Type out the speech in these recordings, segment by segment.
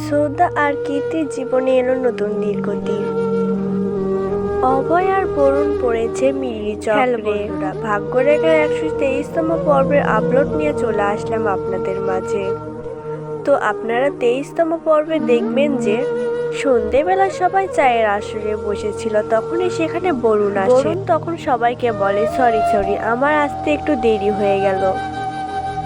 শ্রদ্ধা আর কীর্তির জীবনে এলো নতুন ধীরগতি। অভয় আর বরুণ পড়েছে মিলির চক্রে। ভাগ্যরেখার 123তম পর্বের আপলোড নিয়ে চলে আসলাম আপনাদের মাঝে। তো আপনারা 23তম পর্বে দেখবেন যে সন্ধেবেলা সবাই চায়ের আসরে বসেছিল, তখনই সেখানে বরুণ আসে। বরুণ তখন সবাইকে বলে সরি আমার আসতে একটু দেরি হয়ে গেল।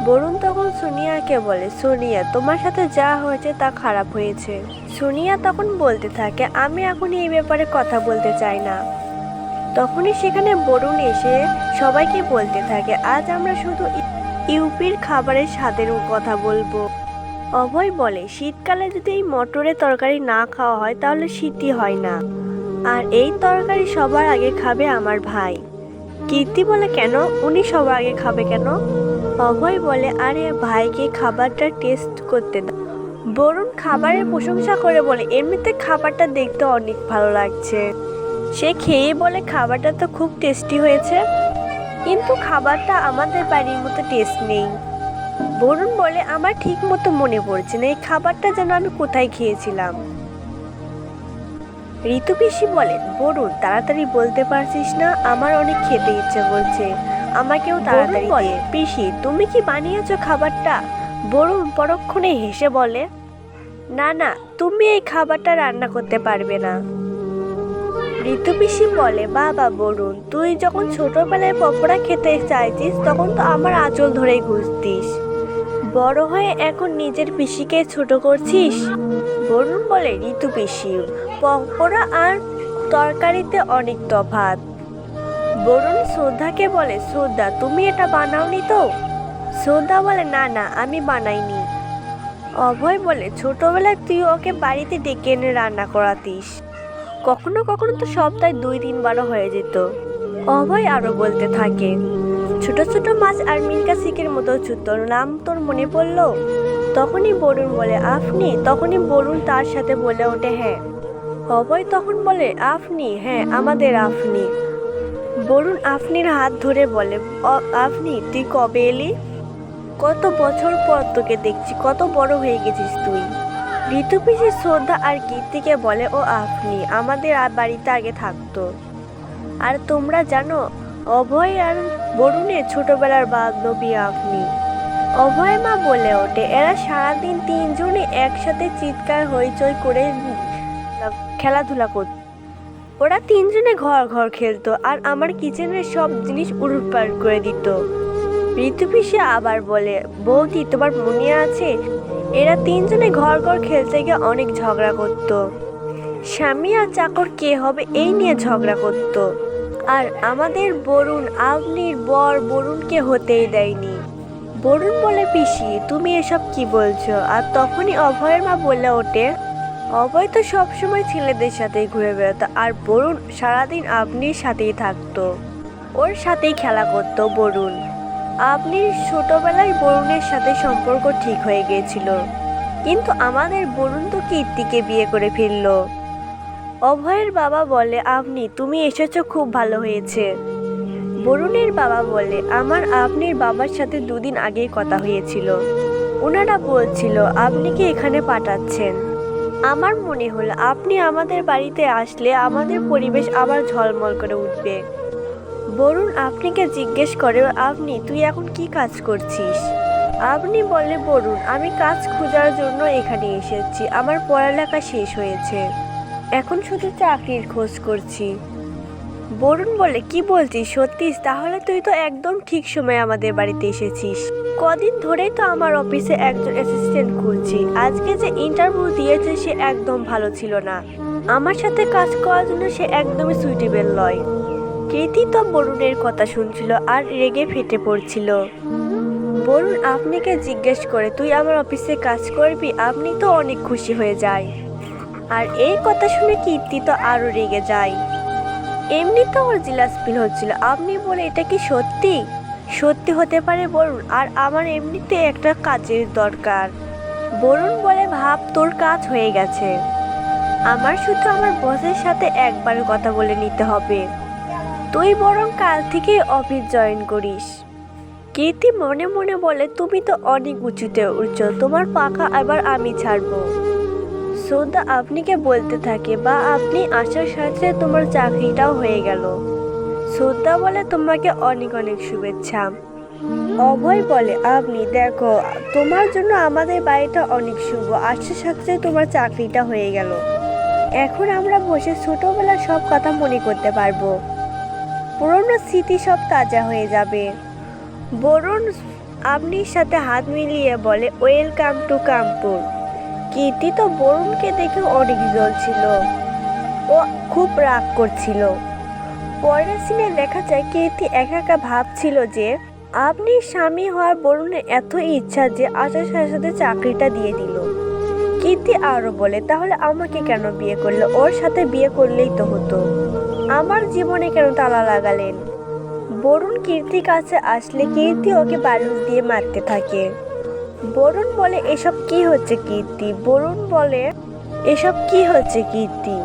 বরুণ তখন সোনিয়াকে বলে, সোনিয়া তোমার সাথে যা হয়েছে তা খারাপ হয়েছে। সোনিয়া তখন বলতে থাকে, আমি এখন এই ব্যাপারে কথা বলতে চাই না। তখনই সেখানে বরুণ এসে সবাইকে বলতে থাকে, আজ আমরা শুধু ইউপির খাবারের স্বাদের কথা বলবো। অভয় বলে, শীতকালে যদি এই মটরের তরকারি না খাওয়া হয় তাহলে শীতই হয় না, আর এই তরকারি সবার আগে খাবে আমার ভাই। কীর্তি বলে, কেন, উনি সবার আগে খাবে কেন? অভয় বলে, আরে ভাইকে খাবারটা টেস্ট করতে দাও। বরুণ খাবারের প্রশংসা করে বলে, এমনিতে খাবারটা দেখতে অনেক ভালো লাগছে। সে খেয়ে বলে, খাবারটা তো খুব টেস্টি হয়েছে, কিন্তু খাবারটা আমাদের বাড়ির মতো টেস্ট নেই। বরুণ বলে, আমার ঠিক মতো মনে পড়ছে না এই খাবারটা যেন আমি কোথায় খেয়েছিলাম। ঋতু পিসি বলে, বরুণ তাড়াতাড়ি বলতে পারছিস না, আমার অনেক খেতে ইচ্ছে করছে, আমাকেও তাড়াতাড়ি বলে। পিসি তুমি কি বানিয়েছো খাবারটা? বরুণ পরক্ষণে হেসে বলে, না না, তুমি এই খাবারটা রান্না করতে পারবে না। ঋতু পিসি বলে, বাবা বরুণ, তুই যখন ছোটবেলায় পকোড়া খেতে চাইছিস তখন তো আমার আঁচল ধরেই ঘুষতিস, বড় হয়ে এখন নিজের পিসিকে ছোট করছিস। বরুণ বলে, ঋতু পিসি পকোড়া আর তরকারিতে অনেক তফাৎ। বরুণ শ্রদ্ধাকে বলে, শ্রদ্ধা তুমি এটা বানাওনি তো? শ্রদ্ধা বলে, না না আমি বানাইনি। অভয় বলে, ছোটবেলায় তুই ওকে বাড়িতে ডেকে এনে রান্না করাতিস, কখনো কখনো তো সপ্তাহে 2-3 বারও হয়ে যেত। অভয় আরো বলতে থাকে, ছোট ছোট মাছ আর মিল্কা সিকের মতো তোর নাম তোর মনে পড়লো? তখনই বরুণ বলে, আপনি? তখনই বরুণ তার সাথে বলে ওঠে, হ্যাঁ। অভয় তখন বলে, আপনি? হ্যাঁ আমাদের আপনি। বরুণ আপনির হাত ধরে বলে, আপনি তুই কবে এলি? কত বছর পর তোকে দেখছি, কত বড় হয়ে গেছিস তুই। ঋতু পিসি শ্রদ্ধা আর কীর্তিকে বলে, ও আপনি আমাদের বাড়িতে আগে থাকতো। আর তোমরা জানো, অভয় আর বরুণের ছোটবেলার বান্ধবী আপনি। অভয় মা বলে ওঠে, এরা সারাদিন তিনজনে একসাথে চিৎকার হইচই করে খেলাধুলা করত। ওরা তিনজনে ঘর ঘর খেলতো আর আমার কিচেনের সব জিনিস উলটপালট করে দিত। ঋতু পিসি আবার বলে, বৌদি তোমার মনে আছে, এরা তিনজনে ঘর ঘর খেলতে গিয়ে অনেক ঝগড়া করত, স্বামী আর চাকর কে হবে এই নিয়ে ঝগড়া করত, আর আমাদের বরুণ আপনির বর বরুণকে হতেই দেয়নি। বরুণ বলে, পিসি তুমি এসব কি বলছো? আর তখনই অভয়ের মা বলে ওঠে, অভয় তো সবসময় ছেলেদের সাথেই ঘুরে বেড়াতো, আর বরুণ সারাদিন আপনির সাথেই থাকতো, ওর সাথেই খেলা করতো বরুণ। আপনির ছোটবেলায় বরুণের সাথে সম্পর্ক ঠিক হয়ে গিয়েছিল, কিন্তু আমাদের বরুণ তো কীর্তিকে বিয়ে করে ফেললো। অভয়ের বাবা বলে, আপনি তুমি এসেছো খুব ভালো হয়েছে। বরুণের বাবা বলে, আমার আপনির বাবার সাথে 2 দিন আগেই কথা হয়েছিল, ওনারা বলছিল আপনিকে এখানে পাঠাচ্ছেন। আমার মনে হলো আপনি আমাদের বাড়িতে আসলে আমাদের পরিবেশ আবার ঝলমল করে উঠবে। বরুণ আপনিকে জিজ্ঞেস করে, আপনি তুই এখন কি কাজ করছিস? আপনি বলে, বরুণ আমি কাজ খোঁজার জন্য এখানে এসেছি, আমার পড়ালেখা শেষ হয়েছে, এখন শুধু চাকরির খোঁজ করছি। বরুণ বলে, কি বলছিস সত্যি? তাহলে তুই তো একদম ঠিক সময় আমাদের বাড়িতে এসেছিস, কদিন ধরেই তো আমার অফিসে একজন অ্যাসিস্ট্যান্ট খুঁজছি, আজকে যে ইন্টারভিউ দিয়েছে সে একদম ভালো ছিল না, আমার সাথে কাজ করার জন্য সে একদমই সুইটেবল নয়। কীর্তি তো বরুণের কথা শুনছিল আর রেগে ফেটে পড়ছিল। বরুণ আপনিকে জিজ্ঞেস করে, তুই আমার অফিসে কাজ করবি? আপনি তো অনেক খুশি হয়ে যায়, আর এই কথা শুনে কীর্তি তো আরো রেগে যায়। এমনি তো ওর জিলাস ফিল হচ্ছিল। আপনি বলে, এটা কি সত্যি? সত্যি হতে পারে বরুণ, আর আমার এমনিতে একটা কাজের দরকার। বরুণ বলে, ভাব তোর কাজ হয়ে গেছে, আমার শুধু আমার বসের সাথে একবার কথা বলে নিতে হবে, তুই বরং কাল থেকে অফিস জয়েন করিস। কীর্তি মনে মনে বলে, তুমি তো অনেক উঁচুতে উঠছো, তোমার পাখা আবার আমি ছাড়বো। শ্রদ্ধা আপনিকে বলতে থাকে বা আপনি আসার সাথে তোমার চাকরিটাও হয়ে গেল। শ্রদ্ধা বলে তোমাকে অনেক অনেক শুভেচ্ছা। অভয় বলে আপনি দেখো, তোমার জন্য আমাদের বাড়িটা অনেক শুভ, আসার সাথে তোমার চাকরিটা হয়ে গেল। এখন আমরা বসে ছোটবেলার সব কথা মনে করতে পারবো, পুরনো স্মৃতি সব তাজা হয়ে যাবে। বরুণ আপনির সাথে হাত মিলিয়ে বলে ওয়েলকাম টু কামপুর। কীর্তি তো বরুণকে দেখে অনেক জ্বলছিল, ও খুব রাগ করছিল। পরের সিনে দেখা যায় কীর্তি একা একা ভাবছিল যে আপনি স্বামী হওয়ার বরুণের এত ইচ্ছা যে আসার সাথে সাথে চাকরিটা দিয়ে দিল। কীর্তি আরো বলে তাহলে আমাকে কেন বিয়ে করলো, ওর সাথে বিয়ে করলেই তো হতো, আমার জীবনে কেন তালা লাগালেন। বরুণ কীর্তির কাছে আসলে কীর্তি ওকে বালুচ দিয়ে মারতে থাকে। বরুণ বলে এসব কি হচ্ছে কীর্তি। বরুণ বলে এসব কি হচ্ছে কীর্তি।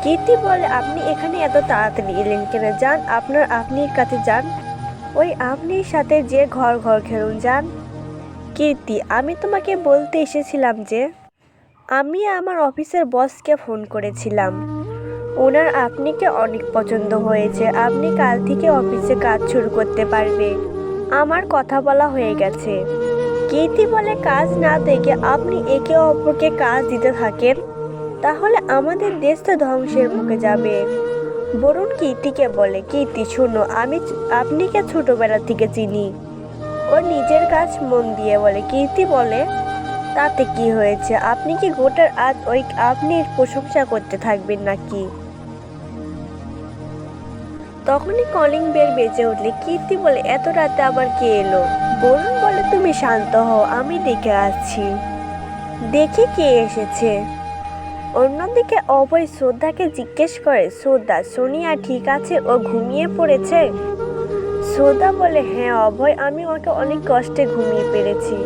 কীর্তি বলে আপনি এখানে এত তাড়াতাড়ি এলেন কেন, যান আপনার আপনির কাছে যান, ওই আপনির সাথে যে ঘর ঘর খেলুন যান। কীর্তি আমি তোমাকে বলতে এসেছিলাম যে আমি আমার অফিসের বসকে ফোন করেছিলাম, ওনার আপনিকে অনেক পছন্দ হয়েছে, আপনি কাল থেকে অফিসে কাজ শুরু করতে পারবে, আমার কথা বলা হয়ে গেছে। কীর্তি বলে কাজ না দেখে আপনি একে অপরকে কাজ দিতে থাকেন তাহলে আমাদের দেশ তো ধ্বংসের মুখে যাবে। বরুণ কীর্তিকে বলে কীর্তি শোনো, আমি আপনিকে ছোটবেলা থেকে চিনি, ও নিজের কাজ মন দিয়ে বলে। কীর্তি বলে তাতে কি হয়েছে, আপনি কি গোটার আজ ওই আপনির প্রশংসা করতে থাকবেন নাকি। তখনই কলিং বেল বেজে উঠলে কীর্তি বলে এত রাতে আবার কে এলো। বরুণ বলে তুমি শান্ত হও, আমি দেখে আসছি, দেখি কে এসেছে। অন্যদিকে অভয় শ্রদ্ধাকে জিজ্ঞেস করে শ্রদ্ধা সোনিয়া ঠিক আছে, ও ঘুমিয়ে পড়েছে। শ্রদ্ধা বলে হ্যাঁ অভয়, আমি ওকে অনেক কষ্টে ঘুমিয়ে পেরেছি।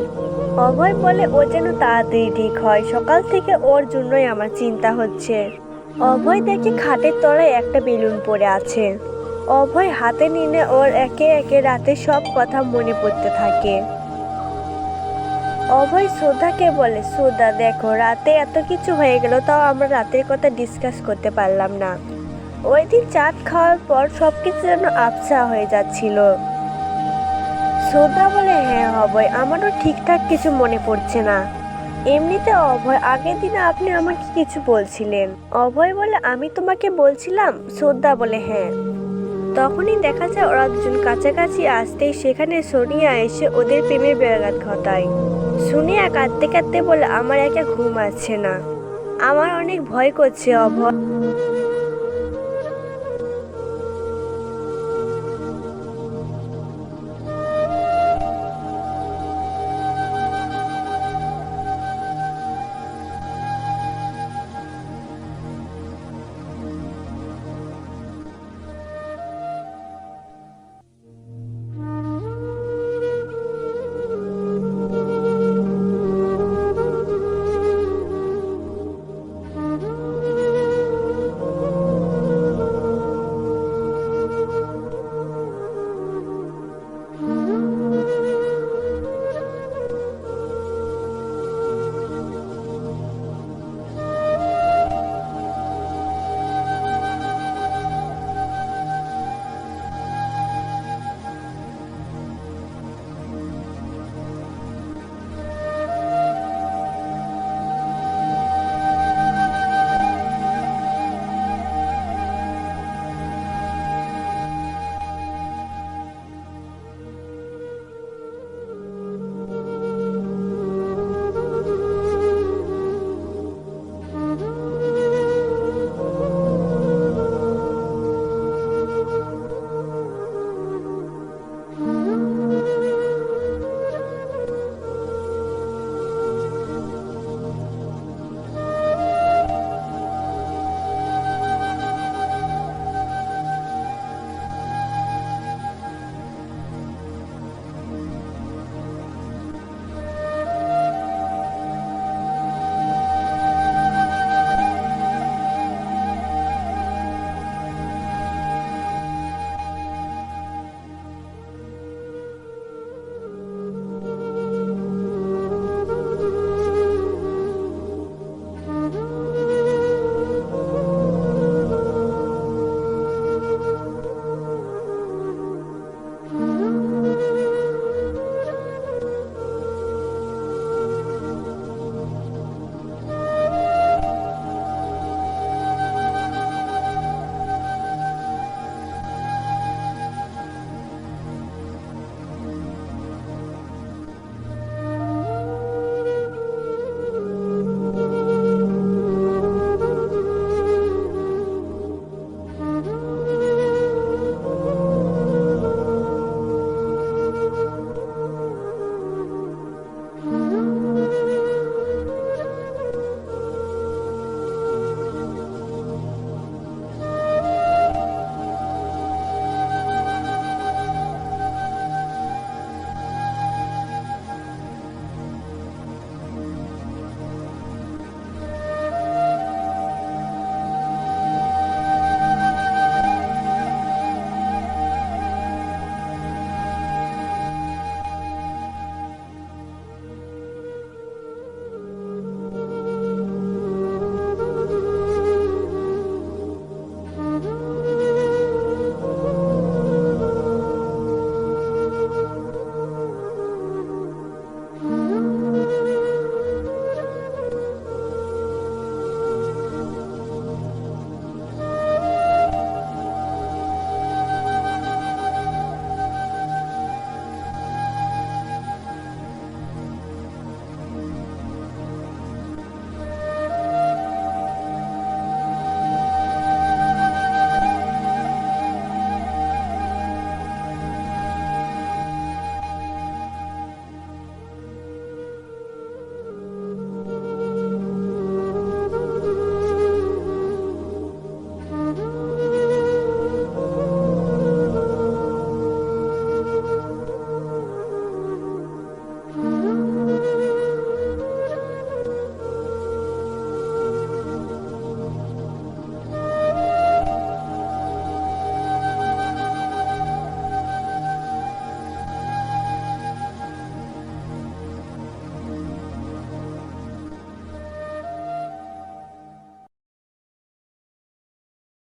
অভয় বলে ও যেন তাড়াতাড়ি ঠিক হয়, সকাল থেকে ওর জন্যই আমার চিন্তা হচ্ছে। অভয় দেখে খাটের তলায় একটা বেলুন পড়ে আছে। অভয় হাতে নিলে ওর একে একে রাতে সব কথা মনে পড়তে থাকে। অভয় শ্রদ্ধাকে বলে শ্রদ্ধা দেখো, রাতে এত কিছু হয়ে গেল তাও আমরা রাতের কথা ডিসকাস করতে পারলাম না। ওই দিন চাঁদ খাওয়ার পর সবকিছু যেন আবছা হয়ে যাচ্ছিল। শ্রদ্ধা বলে হ্যাঁ অভয়, আমারও ঠিকঠাক কিছু মনে পড়ছে না। এমনিতে অভয় আগের দিনে আপনি আমাকে কিছু বলছিলেন। অভয় বলে আমি তোমাকে বলছিলাম। শ্রদ্ধা বলে হ্যাঁ। তখনই দেখা যায় ওরা দুজন কাছাকাছি আসতেই সেখানে সোনিয়া এসে ওদের প্রেমের ব্যাঘাত ঘটায়। সোনিয়া কাঁদতে কাঁদতে বলে আমার একা ঘুম আসছে না, আমার অনেক ভয় করছে অভয়।